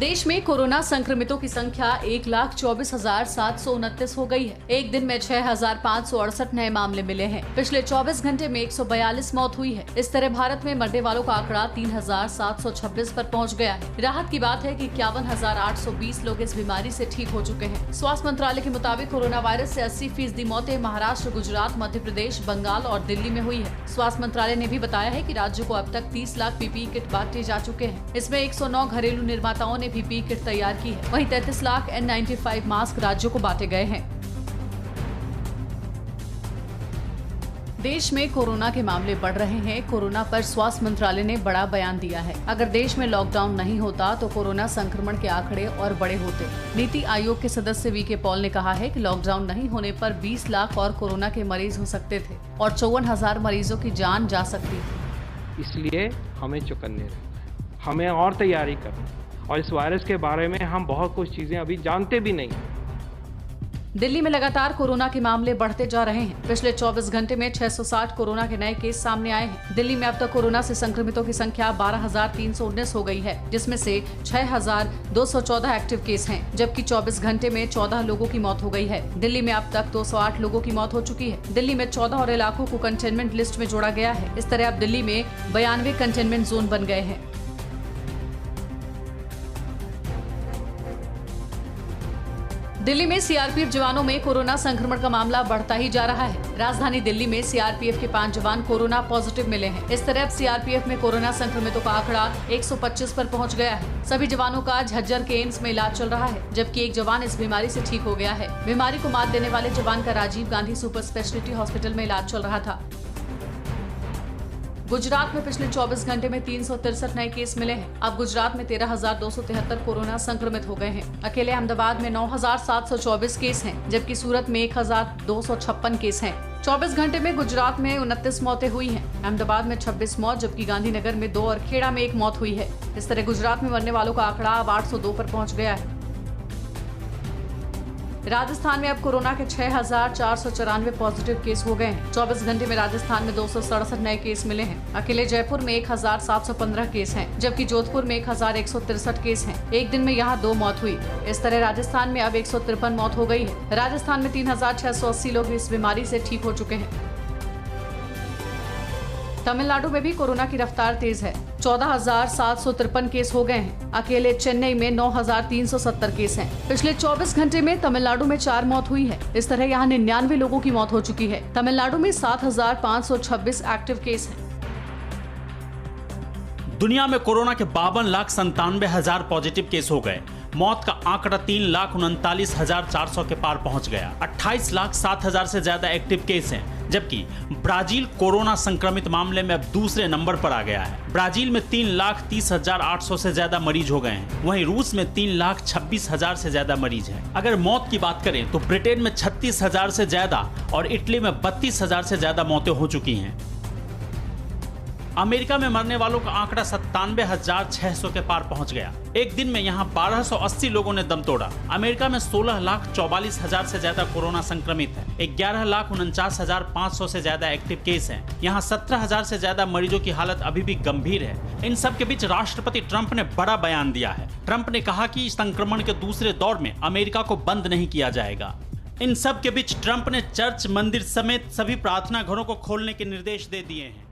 देश में कोरोना संक्रमितों की संख्या 1,24,729 हो गई है। एक दिन में 6,568 नए मामले मिले हैं। पिछले 24 घंटे में 142 मौत हुई है। इस तरह भारत में मरने वालों का आंकड़ा 3,726 पर पहुंच गया है। राहत की बात है कि 51,820 लोग इस बीमारी से ठीक हो चुके हैं। स्वास्थ्य मंत्रालय के मुताबिक कोरोना वायरस से 80% मौतें महाराष्ट्र, गुजरात, मध्य प्रदेश, बंगाल और दिल्ली में हुई है। स्वास्थ्य मंत्रालय ने भी बताया है कि राज्यों को अब तक 30 लाख पीपीई किट बांटे जा चुके हैं। इसमें 109 घरेलू निर्माताओं ने पीपीई किट तैयार की है। वहीं 33 लाख N95 मास्क राज्यों को बांटे गए हैं। देश में कोरोना के मामले बढ़ रहे हैं। कोरोना पर स्वास्थ्य मंत्रालय ने बड़ा बयान दिया है। अगर देश में लॉकडाउन नहीं होता तो कोरोना संक्रमण के आंकड़े और बड़े होते। नीति आयोग के सदस्य वीके पॉल ने कहा है कि लॉकडाउन नहीं होने पर 20 लाख और कोरोना के मरीज हो सकते थे और 54,000 मरीजों की जान जा सकती थी। इसलिए हमें चौकन्ने रहना है, हमें और तैयारी करना, और इस वायरस के बारे में हम बहुत कुछ चीजें अभी जानते भी नहीं। दिल्ली में लगातार कोरोना के मामले बढ़ते जा रहे हैं। पिछले 24 घंटे में 660 कोरोना के नए केस सामने आए हैं। दिल्ली में अब तक कोरोना से संक्रमितों की संख्या 12,319 हो गई है, जिसमें से 6,214 एक्टिव केस हैं, जबकि 24 घंटे में 14 लोगों की मौत हो गई है। दिल्ली में अब तक 208 लोगों की मौत हो चुकी है। दिल्ली में 14 और इलाकों को कंटेनमेंट लिस्ट में जोड़ा गया है। इस तरह अब दिल्ली में 92 कंटेनमेंट जोन बन गए हैं। दिल्ली में सीआरपीएफ जवानों में कोरोना संक्रमण का मामला बढ़ता ही जा रहा है। राजधानी दिल्ली में सीआरपीएफ के 5 जवान कोरोना पॉजिटिव मिले हैं। इस तरह अब सीआरपीएफ में कोरोना संक्रमितों का आंकड़ा 125 पर पहुंच गया है। सभी जवानों का झज्जर के एम्स में इलाज चल रहा है, जबकि एक जवान इस बीमारी से ठीक हो गया है। बीमारी को मात देने वाले जवान का Rajiv Gandhi super speciality hospital में इलाज चल रहा था। गुजरात में पिछले 24 घंटे में 363 नए केस मिले हैं। अब गुजरात में 13,273 कोरोना संक्रमित हो गए हैं। अकेले अहमदाबाद में 9,724 केस हैं, जबकि सूरत में 1,256 केस हैं। 24 घंटे में गुजरात में 29 मौतें हुई हैं। अहमदाबाद में 26 मौत, जबकि गांधीनगर में 2 और खेड़ा में 1 मौत हुई है। इस तरह गुजरात में मरने वालों का आंकड़ा अब 802 पर पहुंच गया है। राजस्थान में अब कोरोना के 6,494 पॉजिटिव केस हो गए हैं। 24 घंटे में राजस्थान में 267 नए केस मिले हैं। अकेले जयपुर में 1,715 केस हैं, जबकि जोधपुर में 1,163 केस हैं। एक दिन में यहाँ 2 मौत हुई। इस तरह राजस्थान में अब 153 मौत हो गई है। राजस्थान में 3,680 लोग इस बीमारी से ठीक हो चुके हैं। तमिलनाडु में भी कोरोना की रफ्तार तेज है। 14,753 केस हो गए हैं। अकेले चेन्नई में 9,370 केस हैं। पिछले 24 घंटे में तमिलनाडु में 4 मौत हुई है। इस तरह यहाँ 99 लोगों की मौत हो चुकी है। तमिलनाडु में 7,526 एक्टिव केस हैं। दुनिया में कोरोना के 52,97,000 पॉजिटिव केस हो गए। मौत का आंकड़ा 3,39,400 के पार पहुंच गया। 28,07,000 से ज्यादा एक्टिव केस हैं, जबकि ब्राजील कोरोना संक्रमित मामले में अब दूसरे नंबर पर आ गया है। ब्राजील में 3,30,800 से ज्यादा मरीज हो गए हैं। वहीं रूस में 3,26,000 से ज्यादा मरीज हैं। अगर मौत की बात करें तो ब्रिटेन में 36,000 से ज्यादा और इटली में 32,000 से ज्यादा मौतें हो चुकी हैं। अमेरिका में मरने वालों का आंकड़ा 97,600 के पार पहुंच गया। एक दिन में यहां 1,280 लोगों ने दम तोड़ा। अमेरिका में 16,44,000 से ज्यादा कोरोना संक्रमित है। 11,49,500 से ज्यादा एक्टिव केस हैं। यहां 17,000 से ज्यादा मरीजों की हालत अभी भी गंभीर है। इन सब के बीच राष्ट्रपति ट्रंप ने बड़ा बयान दिया है। ट्रंप ने कहा कि संक्रमण के दूसरे दौर में अमेरिका को बंद नहीं किया जाएगा। इन सब के बीच ट्रंप ने चर्च, मंदिर समेत सभी प्रार्थना घरों को खोलने के निर्देश दे दिए हैं।